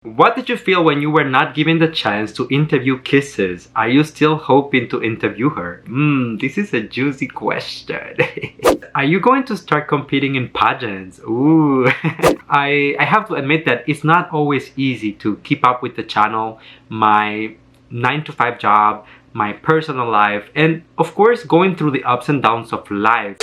What did you feel when you were not given the chance to interview Kisses? Are you still hoping to interview her? This is a juicy question. Are you going to start competing in pageants? Ooh. I have to admit that it's not always easy to keep up with the channel, my 9-to-5 job, my personal life, and of course going through the ups and downs of life.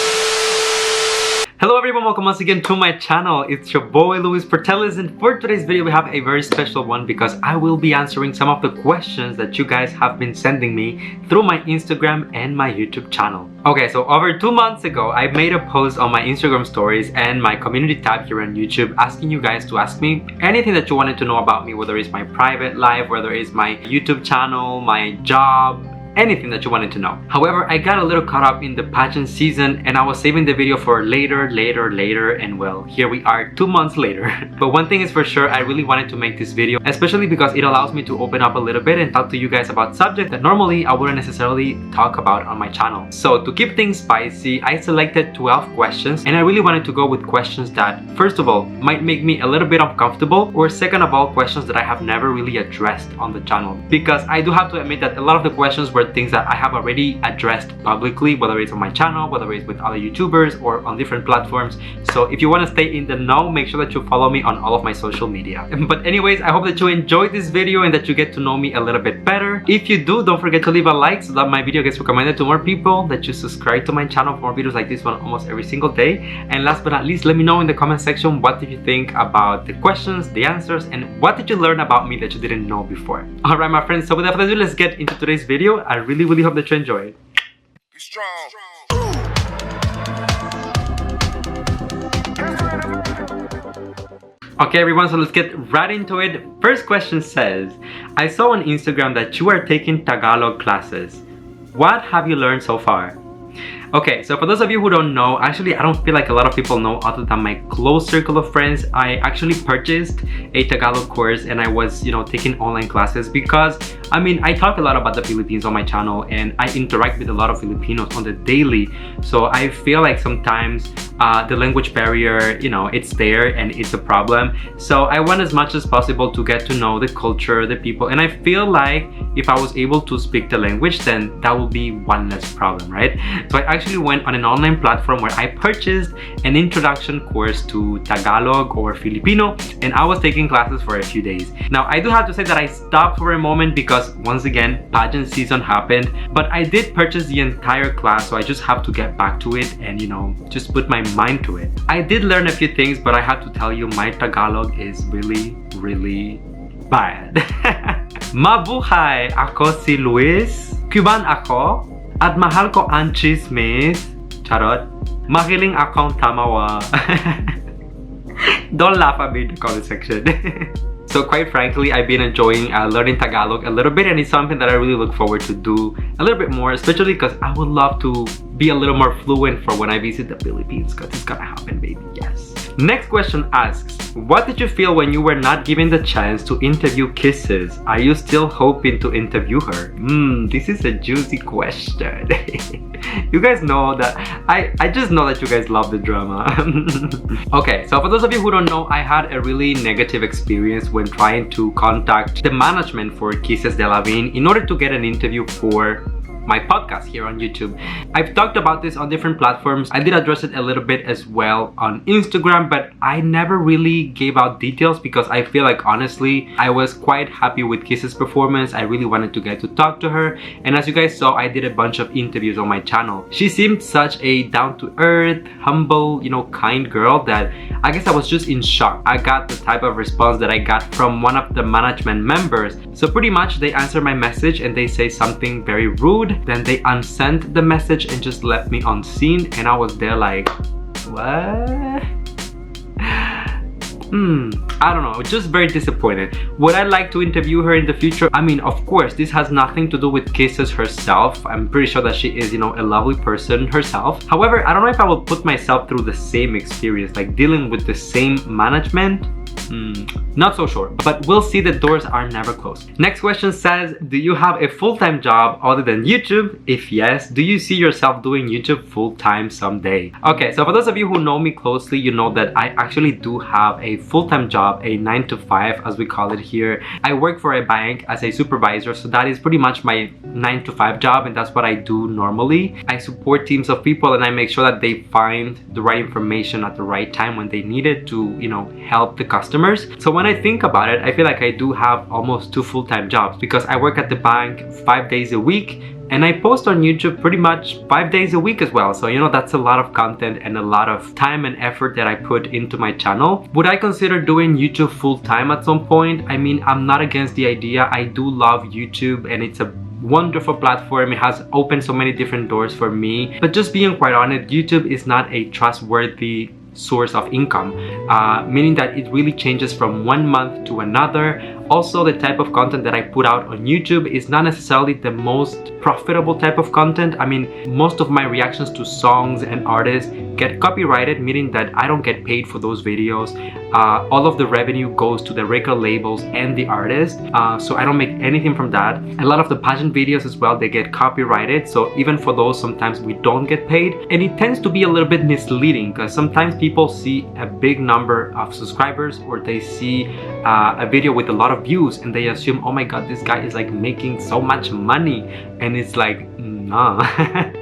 Hello everyone, welcome once again to my channel. It's your boy Luis Portelles, and for today's video we have a very special one because I will be answering some of the questions that you guys have been sending me through my Instagram and my YouTube channel. Okay, so over 2 months ago I made a post on my Instagram stories and my community tab here on YouTube asking you guys to ask me anything that you wanted to know about me, whether it's my private life, whether it's my YouTube channel, my job, anything that you wanted to know. However, I got a little caught up in the pageant season and I was saving the video for later, and well, here we are 2 months later. But one thing is for sure, I really wanted to make this video, especially because it allows me to open up a little bit and talk to you guys about subjects that normally I wouldn't necessarily talk about on my channel. So to keep things spicy, I selected 12 questions and I really wanted to go with questions that, first of all, might make me a little bit uncomfortable, or second of all, questions that I have never really addressed on the channel. Because I do have to admit that a lot of the questions were things that I have already addressed publicly, whether it's on my channel, whether it's with other YouTubers or on different platforms. So if you want to stay in the know, make sure that you follow me on all of my social media. But anyways, I hope that you enjoyed this video and that you get to know me a little bit better. If you do, don't forget to leave a like so that my video gets recommended to more people, that you subscribe to my channel for more videos like this one almost every single day. And last but not least, let me know in the comment section what did you think about the questions, the answers, and what did you learn about me that you didn't know before. Alright my friends, so without further ado, let's get into today's video. I really hope that you enjoy it. Be strong. Okay everyone, so let's get right into it. First question says, I saw on Instagram that you are taking Tagalog classes. What have you learned so far? Okay, so for those of you who don't know, actually I don't feel like a lot of people know other than my close circle of friends. I actually purchased a Tagalog course and I was, taking online classes because, I talk a lot about the Philippines on my channel and I interact with a lot of Filipinos on the daily. So I feel like sometimes the language barrier, it's there and it's a problem. So I want as much as possible to get to know the culture, the people, and I feel like if I was able to speak the language, then that will be one less problem, right? So I actually went on an online platform where I purchased an introduction course to Tagalog or Filipino, and I was taking classes for a few days. Now I do have to say that I stopped for a moment because once again pageant season happened, but I did purchase the entire class, so I just have to get back to it and just put my mind to it. I did learn a few things, but I have to tell you my Tagalog is really bad. Mabuhay! Ako si Luis. Cuban ako. At mahal ko ang chismis. Charot. Mahiling akong tamawa. Don't laugh at me in the comment section. So quite frankly, I've been enjoying learning Tagalog a little bit, and it's something that I really look forward to do a little bit more, especially because I would love to be a little more fluent for when I visit the Philippines, because it's gonna happen, baby, yes. Next question asks, what did you feel when you were not given the chance to interview Kisses? Are you still hoping to interview her? This is a juicy question. You guys know that I just know that you guys love the drama. Okay, so for those of you who don't know, I had a really negative experience when trying to contact the management for Kisses de la Vin in order to get an interview for my podcast here on YouTube. I've talked about this on different platforms. I did address it a little bit as well on Instagram, but I never really gave out details because I feel like honestly I was quite happy with Kiss's performance. I really wanted to get to talk to her, and as you guys saw, I did a bunch of interviews on my channel. She seemed such a down-to-earth, humble, kind girl that I guess I was just in shock. I got the type of response that I got from one of the management members. So pretty much they answer my message and they say something very rude. Then they unsent the message and just left me on scene, and I was there like, what? I don't know, just very disappointed. Would I like to interview her in the future? Of course, this has nothing to do with Kisses herself. I'm pretty sure that she is, a lovely person herself. However, I don't know if I will put myself through the same experience, like dealing with the same management. Not so sure, but we'll see. The doors are never closed. Next question says, do you have a full-time job other than YouTube? If yes, do you see yourself doing YouTube full-time someday? Okay, so for those of you who know me closely, you know that I actually do have a full-time job, a 9 to 5 as we call it here. I work for a bank as a supervisor, so that is pretty much my 9 to 5 job, and that's what I do normally. I support teams of people and I make sure that they find the right information at the right time when they need it to, you know, help the customers. So when I think about it, I feel like I do have almost 2 full-time jobs because I work at the bank 5 days a week and I post on YouTube pretty much 5 days a week as well. So, you know, that's a lot of content and a lot of time and effort that I put into my channel. Would I consider doing YouTube full-time at some point? I mean, I'm not against the idea. I do love YouTube and it's a wonderful platform. It has opened so many different doors for me. But just being quite honest, YouTube is not a trustworthy source of income, meaning that it really changes from one month to another. Also, the type of content that I put out on YouTube is not necessarily the most profitable type of content. I mean, most of my reactions to songs and artists get copyrighted, meaning that I don't get paid for those videos. All of the revenue goes to the record labels and the artist, so I don't make anything from that. A lot of the pageant videos as well, they get copyrighted, so even for those sometimes we don't get paid, and it tends to be a little bit misleading because sometimes people see a big number of subscribers or they see a video with a lot of views and they assume, oh my god, this guy is like making so much money, and it's like, nah.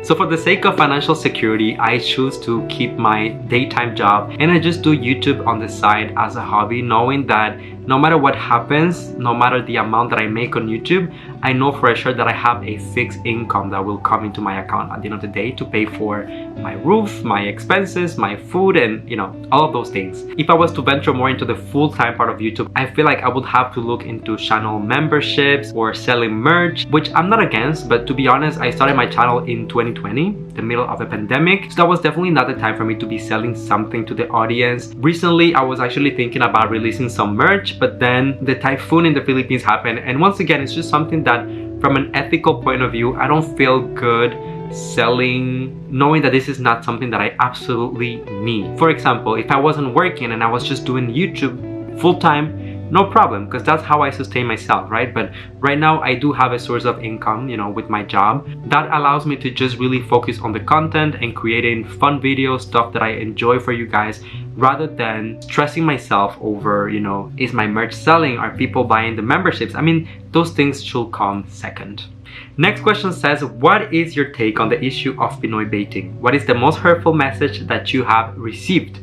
So for the sake of financial security, I choose to keep my daytime job and I just do YouTube on the side as a hobby, knowing that no matter what happens, no matter the amount that I make on YouTube, I know for sure that I have a fixed income that will come into my account at the end of the day to pay for my roof, my expenses, my food, and you know, all of those things. If I was to venture more into the full-time part of YouTube, I feel like I would have to look into channel memberships or selling merch, which I'm not against, but to be honest, I started my channel in 2020, the middle of a pandemic, so that was definitely not the time for me to be selling something to the audience. Recently, I was actually thinking about releasing some merch, but then the typhoon in the Philippines happened, and once again, it's just something that from an ethical point of view, I don't feel good selling knowing that this is not something that I absolutely need. For example, if I wasn't working and I was just doing YouTube full-time, no problem, because that's how I sustain myself, right? But right now I do have a source of income, you know, with my job that allows me to just really focus on the content and creating fun videos, stuff that I enjoy for you guys, rather than stressing myself over, you know, is my merch selling? Are people buying the memberships? I mean, those things should come second. Next question says, what is your take on the issue of Pinoy baiting? What is the most hurtful message that you have received?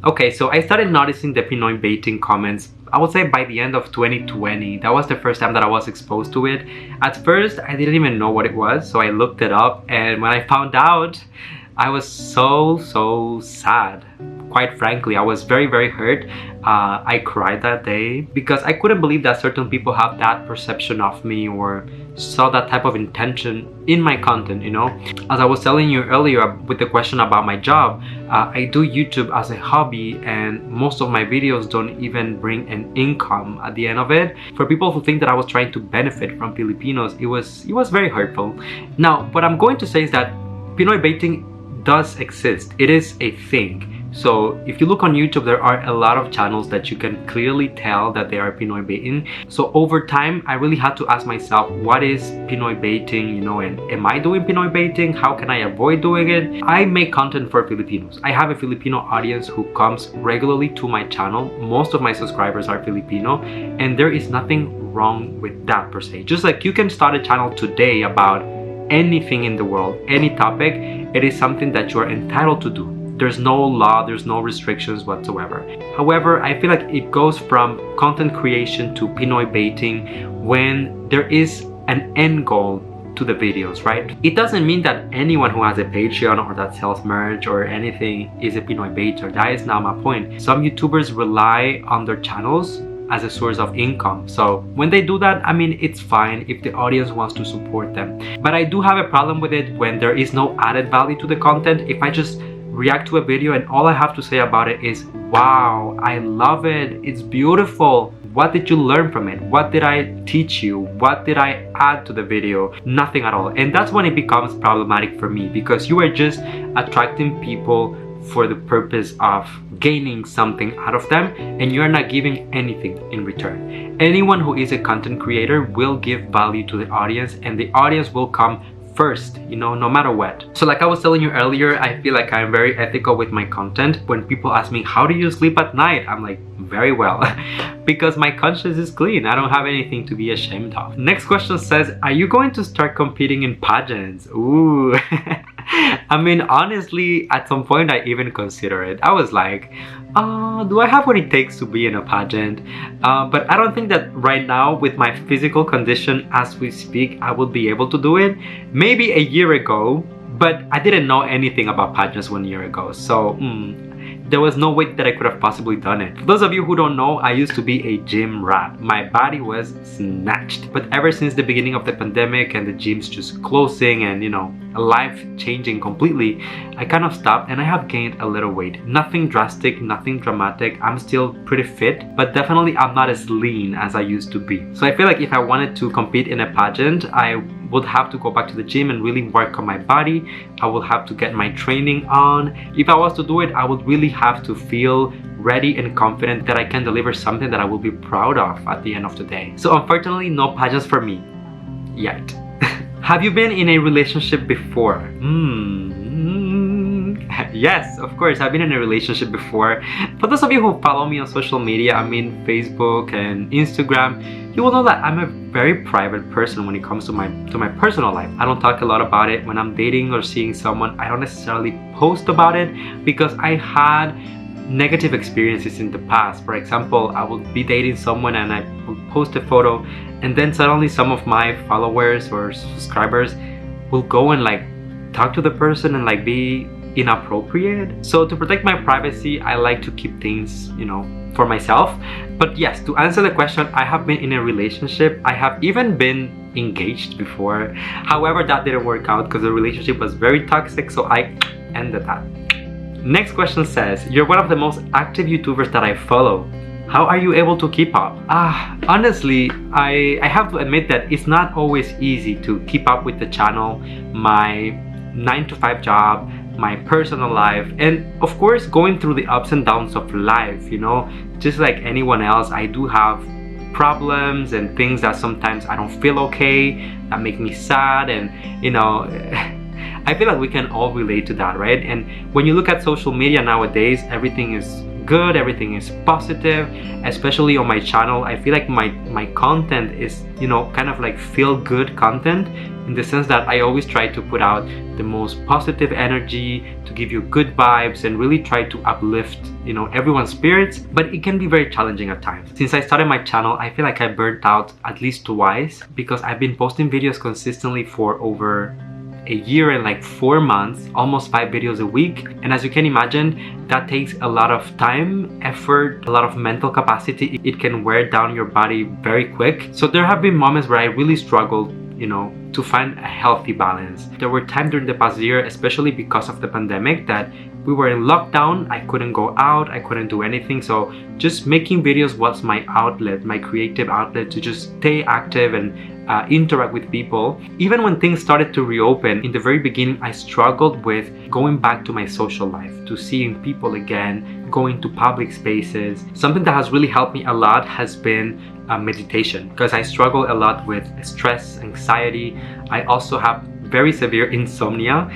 Okay, so I started noticing the Pinoy baiting comments, I would say by the end of 2020. That was the first time that I was exposed to it. At first, I didn't even know what it was, so I looked it up, and when I found out, I was so sad. Quite frankly, I was very hurt. I cried that day because I couldn't believe that certain people have that perception of me or saw that type of intention in my content, you know. As I was telling you earlier with the question about my job, I do YouTube as a hobby and most of my videos don't even bring an income at the end of it. For people who think that I was trying to benefit from Filipinos, it was very hurtful. Now, what I'm going to say is that Pinoy baiting does exist. It is a thing. So if you look on YouTube, there are a lot of channels that you can clearly tell that they are Pinoy baiting. So over time, I really had to ask myself, what is Pinoy baiting, you know, and am I doing Pinoy baiting? How can I avoid doing it? I make content for Filipinos. I have a Filipino audience who comes regularly to my channel. Most of my subscribers are Filipino, and there is nothing wrong with that per se. Just like you can start a channel today about anything in the world, any topic, it is something that you are entitled to do. There's no law, there's no restrictions whatsoever. However, I feel like it goes from content creation to Pinoy baiting when there is an end goal to the videos, right? It doesn't mean that anyone who has a Patreon or that sells merch or anything is a Pinoy baiter. That is not my point. Some YouTubers rely on their channels as a source of income. So when they do that, I mean, it's fine if the audience wants to support them. But I do have a problem with it when there is no added value to the content. If I just react to a video and all I have to say about it is, wow, I love it, it's beautiful. What did you learn from it? What did I teach you? What did I add to the video? Nothing at all. And that's when it becomes problematic for me, because you are just attracting people for the purpose of gaining something out of them, and you're not giving anything in return. Anyone who is a content creator will give value to the audience, and the audience will come first, no matter what. So like I was telling you earlier, I feel like I'm very ethical with my content. When people ask me, how do you sleep at night? I'm like, very well, because my conscience is clean. I don't have anything to be ashamed of. Next question says, are you going to start competing in pageants? Ooh. I mean, honestly, at some point I even consider it. I was like, do I have what it takes to be in a pageant? But I don't think that right now, with my physical condition as we speak, I would be able to do it. Maybe a year ago, but I didn't know anything about pageants 1 year ago. So there was no way that I could have possibly done it. For those of you who don't know, I used to be a gym rat. My body was snatched. But ever since the beginning of the pandemic and the gyms just closing and, life changing completely, I kind of stopped and I have gained a little weight. Nothing drastic, nothing dramatic. I'm still pretty fit, but definitely I'm not as lean as I used to be. So I feel like if I wanted to compete in a pageant, I would have to go back to the gym and really work on my body. I will have to get my training on. If I was to do it, I would really have to feel ready and confident that I can deliver something that I will be proud of at the end of the day. So unfortunately, no pageants for me yet. Have you been in a relationship before? Yes, of course, I've been in a relationship before. For those of you who follow me on social media, I mean Facebook and Instagram, you will know that I'm a very private person when it comes to my personal life. I don't talk a lot about it. When I'm dating or seeing someone, I don't necessarily post about it because I had negative experiences in the past. For example, I would be dating someone and I would post a photo, and then suddenly some of my followers or subscribers will go and like talk to the person and like be inappropriate. So to protect my privacy, I like to keep things, for myself. But yes, to answer the question, I have been in a relationship. I have even been engaged before. However, that didn't work out because the relationship was very toxic, so I ended that. Next question says, you're one of the most active YouTubers that I follow. How are you able to keep up? Honestly, I have to admit that it's not always easy to keep up with the channel, my 9-to-5 job, my personal life, and of course going through the ups and downs of life. Just like anyone else, I do have problems and things that sometimes I don't feel okay, that make me sad, and I feel like we can all relate to that, right? And when you look at social media nowadays, everything is good, everything is positive, especially on my channel. I feel like my content is, kind of like feel good content, in the sense that I always try to put out the most positive energy, to give you good vibes and really try to uplift, everyone's spirits. But it can be very challenging at times. Since I started my channel, I feel like I burnt out at least twice because I've been posting videos consistently for over a year and like 4 months, almost 5 videos a week. And as you can imagine, that takes a lot of time, effort, a lot of mental capacity. It can wear down your body very quick. So there have been moments where I really struggled, to find a healthy balance. There were times during the past year, especially because of the pandemic, that we were in lockdown. I couldn't go out, I couldn't do anything. So just making videos was my outlet, my creative outlet to just stay active and interact with people. Even when things started to reopen, in the very beginning, I struggled with going back to my social life, to seeing people again, going to public spaces. Something that has really helped me a lot has been meditation, because I struggle a lot with stress, anxiety. I also have very severe insomnia,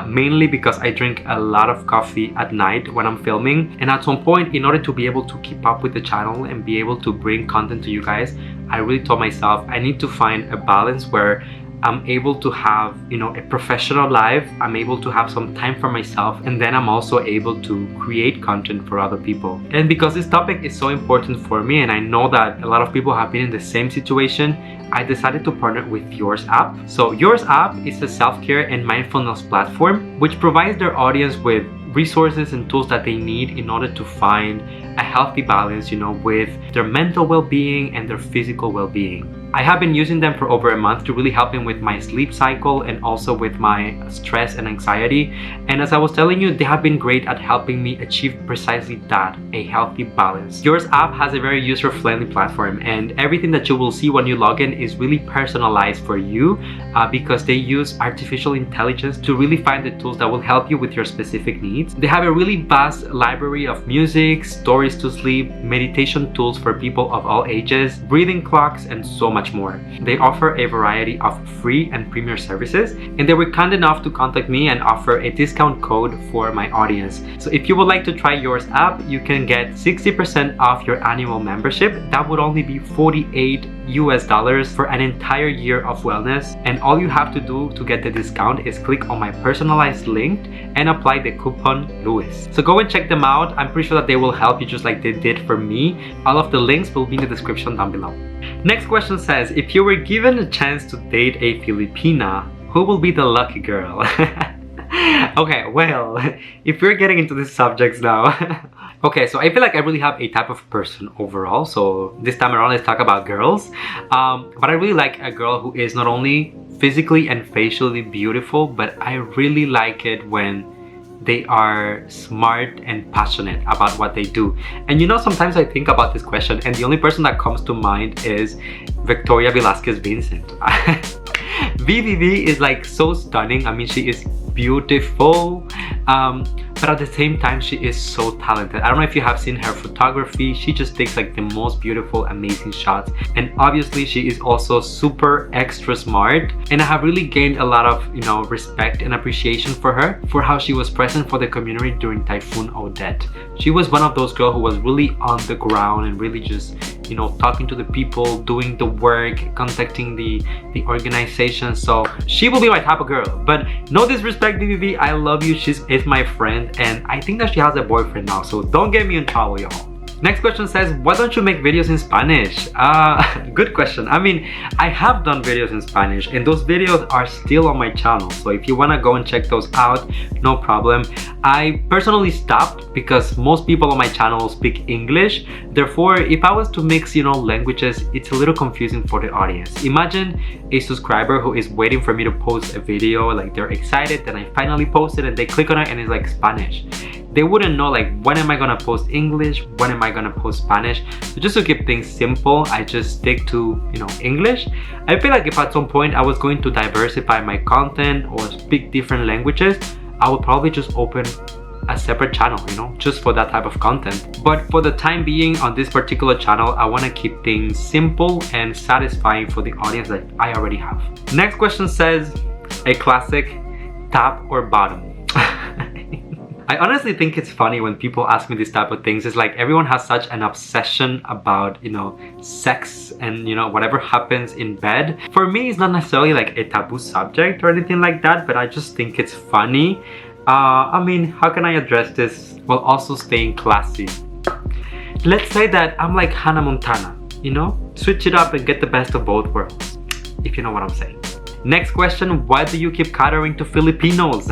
mainly because I drink a lot of coffee at night when I'm filming. And at some point, in order to be able to keep up with the channel and be able to bring content to you guys, I really told myself I need to find a balance where I'm able to have, a professional life, I'm able to have some time for myself, and then I'm also able to create content for other people. And because this topic is so important for me, and I know that a lot of people have been in the same situation, I decided to partner with Yours App. So Yours App is a self-care and mindfulness platform which provides their audience with resources and tools that they need in order to find a healthy balance, with their mental well-being and their physical well-being. I have been using them for over a month to really help me with my sleep cycle and also with my stress and anxiety. And as I was telling you, they have been great at helping me achieve precisely that, a healthy balance. Yours app has a very user-friendly platform, and everything that you will see when you log in is really personalized for you because they use artificial intelligence to really find the tools that will help you with your specific needs. They have a really vast library of music, stories to sleep, meditation tools for people of all ages, breathing clocks, and so much more. They offer a variety of free and premier services, and they were kind enough to contact me and offer a discount code for my audience. So if you would like to try Yours app, you can get 60% off your annual membership. That would only be $48 for an entire year of wellness, and all you have to do to get the discount is click on my personalized link and apply the coupon Louis. So go and check them out. I'm pretty sure that they will help you just like they did for me. All of the links will be in the description down below. Next question says, if you were given a chance to date a Filipina, who will be the lucky girl? Okay, well, if we're getting into these subjects now. Okay, so I feel like I really have a type of person overall. So this time around, let's talk about girls. But I really like a girl who is not only physically and facially beautiful, but I really like it when they are smart and passionate about what they do. And you know, sometimes I think about this question and the only person that comes to mind is Victoria Velasquez Vincent. VVV is like so stunning. I mean, she is beautiful, but at the same time she is so talented. I don't know if you have seen her photography. She just takes like the most beautiful, amazing shots, and obviously she is also super extra smart, and I have really gained a lot of, you know, respect and appreciation for her for how she was present for the community during Typhoon Odette. She was one of those girls who was really on the ground and really just, you know, talking to the people, doing the work, contacting the organization. So she will be my type of girl. But no disrespect, BBB, I love you. She's my friend, and I think that she has a boyfriend now, so don't get me in trouble, y'all. Next question says, why don't you make videos in Spanish? Good question. I mean, I have done videos in Spanish, and those videos are still on my channel. So if you want to go and check those out, no problem. I personally stopped because most people on my channel speak English. Therefore, if I was to mix, you know, languages, it's a little confusing for the audience. Imagine a subscriber who is waiting for me to post a video, like they're excited, then I finally post it and they click on it and it's like Spanish. They wouldn't know like when am I gonna post English, when am I gonna post Spanish. So just to keep things simple, I just stick to, you know, English. I feel like if at some point I was going to diversify my content or speak different languages, I would probably just open a separate channel, you know, just for that type of content. But for the time being, on this particular channel, I want to keep things simple and satisfying for the audience that I already have. Next question says, a classic, top or bottom? I honestly think it's funny when people ask me this type of things. It's like everyone has such an obsession about, you know, sex and, you know, whatever happens in bed. For me, it's not necessarily like a taboo subject or anything like that, but I just think it's funny. I mean, how can I address this while also staying classy? Let's say that I'm like Hannah Montana, you know? Switch it up and get the best of both worlds, if you know what I'm saying. Next question, why do you keep catering to Filipinos?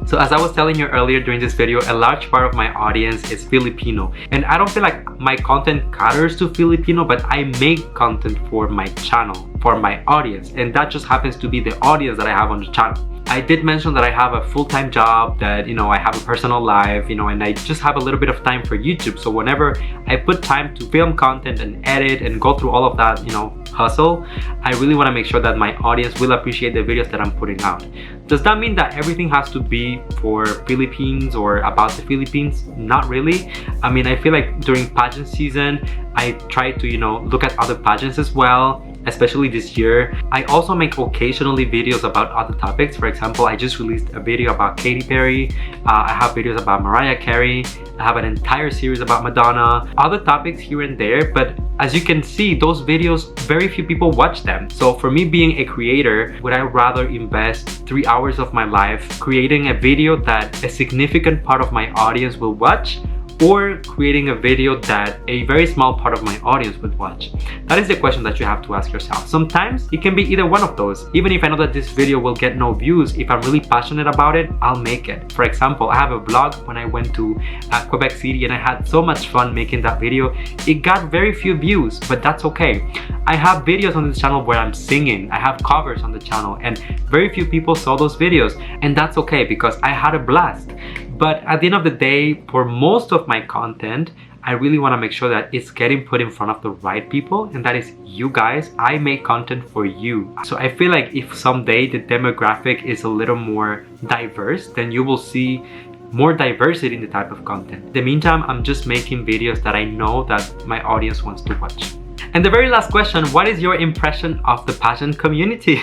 So as I was telling you earlier during this video, a large part of my audience is Filipino. And I don't feel like my content caters to Filipino, but I make content for my channel, for my audience. And that just happens to be the audience that I have on the channel. I did mention that I have a full-time job, that, you know, I have a personal life, you know, and I just have a little bit of time for YouTube. So whenever I put time to film content and edit and go through all of that, you know, hustle, I really want to make sure that my audience will appreciate the videos that I'm putting out. Does that mean that everything has to be for Philippines or about the Philippines? Not really. I mean, I feel like during pageant season, I try to, you know, look at other pageants as well, especially this year. I also make occasionally videos about other topics. For example, I just released a video about Katy Perry. I have videos about Mariah Carey. I have an entire series about Madonna. Other topics here and there, but as you can see, those videos, very few people watch them. So for me being a creator, would I rather invest 3 hours of my life creating a video that a significant part of my audience will watch, or creating a video that a very small part of my audience would watch? That is the question that you have to ask yourself. Sometimes it can be either one of those. Even if I know that this video will get no views, if I'm really passionate about it, I'll make it. For example, I have a vlog when I went to Quebec City and I had so much fun making that video. It got very few views, but that's okay. I have videos on this channel where I'm singing. I have covers on the channel and very few people saw those videos, and that's okay because I had a blast. But at the end of the day, for most of my content, I really want to make sure that it's getting put in front of the right people, and that is you guys. I make content for you. So I feel like if someday the demographic is a little more diverse, then you will see more diversity in the type of content. In the meantime, I'm just making videos that I know that my audience wants to watch. And the very last question, what is your impression of the pageant community?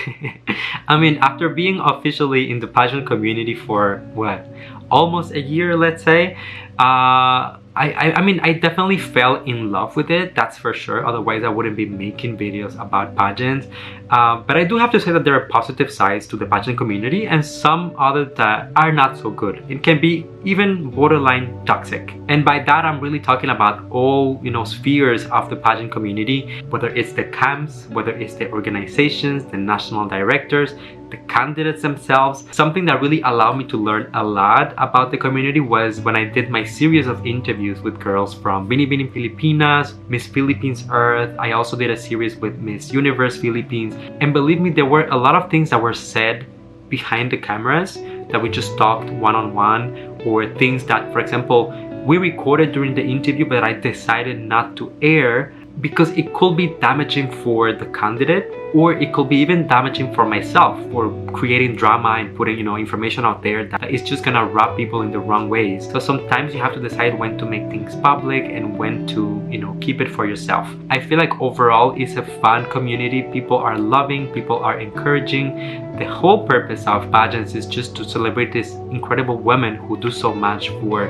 I mean, after being officially in the pageant community for what? Almost a year, let's say. I mean, I definitely fell in love with it, that's for sure. Otherwise, I wouldn't be making videos about pageants. But I do have to say that there are positive sides to the pageant community and some others that are not so good. It can be even borderline toxic. And by that, I'm really talking about all, spheres of the pageant community, whether it's the camps, whether it's the organizations, the national directors, the candidates themselves. Something that really allowed me to learn a lot about the community was when I did my series of interviews with girls from Binibining Filipinas, Miss Philippines Earth. I also did a series with Miss Universe Philippines. And believe me, there were a lot of things that were said behind the cameras that we just talked one-on-one, or things that, for example, we recorded during the interview but I decided not to air because it could be damaging for the candidate, or it could be even damaging for myself for creating drama and putting information out there that is just gonna rub people in the wrong ways. So sometimes you have to decide when to make things public and when to keep it for yourself. I feel like overall it's a fun community. People are loving, people are encouraging. The whole purpose of pageants is just to celebrate these incredible women who do so much for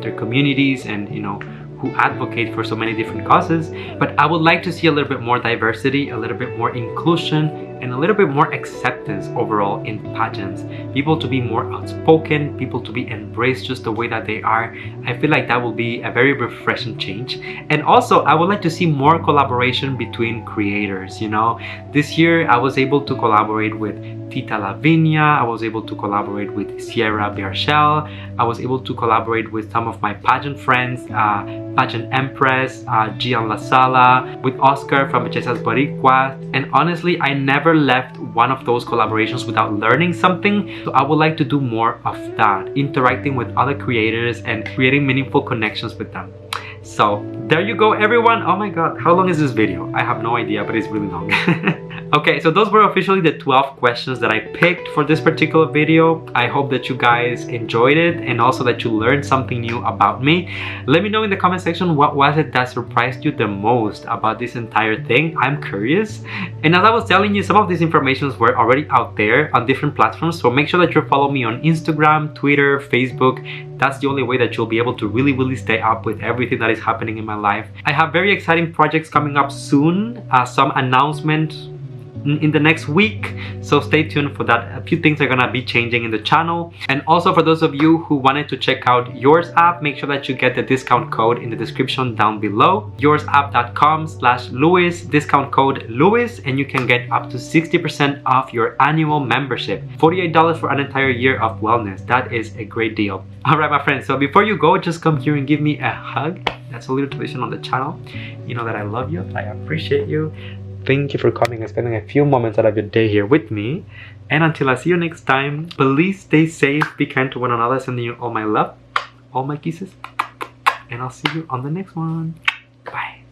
their communities and who advocate for so many different causes. But I would like to see a little bit more diversity, a little bit more inclusion, and a little bit more acceptance overall in pageants. People to be more outspoken, people to be embraced just the way that they are. I feel like that will be a very refreshing change. And also, I would like to see more collaboration between creators. This year I was able to collaborate with Tita Lavinia, I was able to collaborate with Sierra Biarshel, I was able to collaborate with some of my pageant friends, Pageant Empress, Gian La Sala, with Oscar from Bellezas Boricuas. And honestly, I never left one of those collaborations without learning something. So I would like to do more of that, interacting with other creators and creating meaningful connections with them. So there you go, everyone. Oh my god, how long is this video? I have no idea, but it's really long. Okay, so those were officially the 12 questions that I picked for this particular video. I hope that you guys enjoyed it and also that you learned something new about me. Let me know in the comment section what was it that surprised you the most about this entire thing. I'm curious. And as I was telling you, some of these informations were already out there on different platforms, so make sure that you follow me on Instagram, Twitter, Facebook. That's the only way that you'll be able to really stay up with everything that is happening in my life. I have very exciting projects coming up soon, some announcements in the next week, so stay tuned for that. A few things are gonna be changing in the channel. And also, for those of you who wanted to check out Yours app, make sure that you get the discount code in the description down below, yoursapp.com/Louis, discount code Louis, and you can get up to 60% off your annual membership. $48 for an entire year of wellness. That is a great deal. All right, my friends, so before you go, just come here and give me a hug. That's a little tradition on the channel. You know that I love you, I appreciate you. Thank you for coming and spending a few moments out of your day here with me. And until I see you next time, please stay safe, be kind to one another, sending you all my love, all my kisses, and I'll see you on the next one.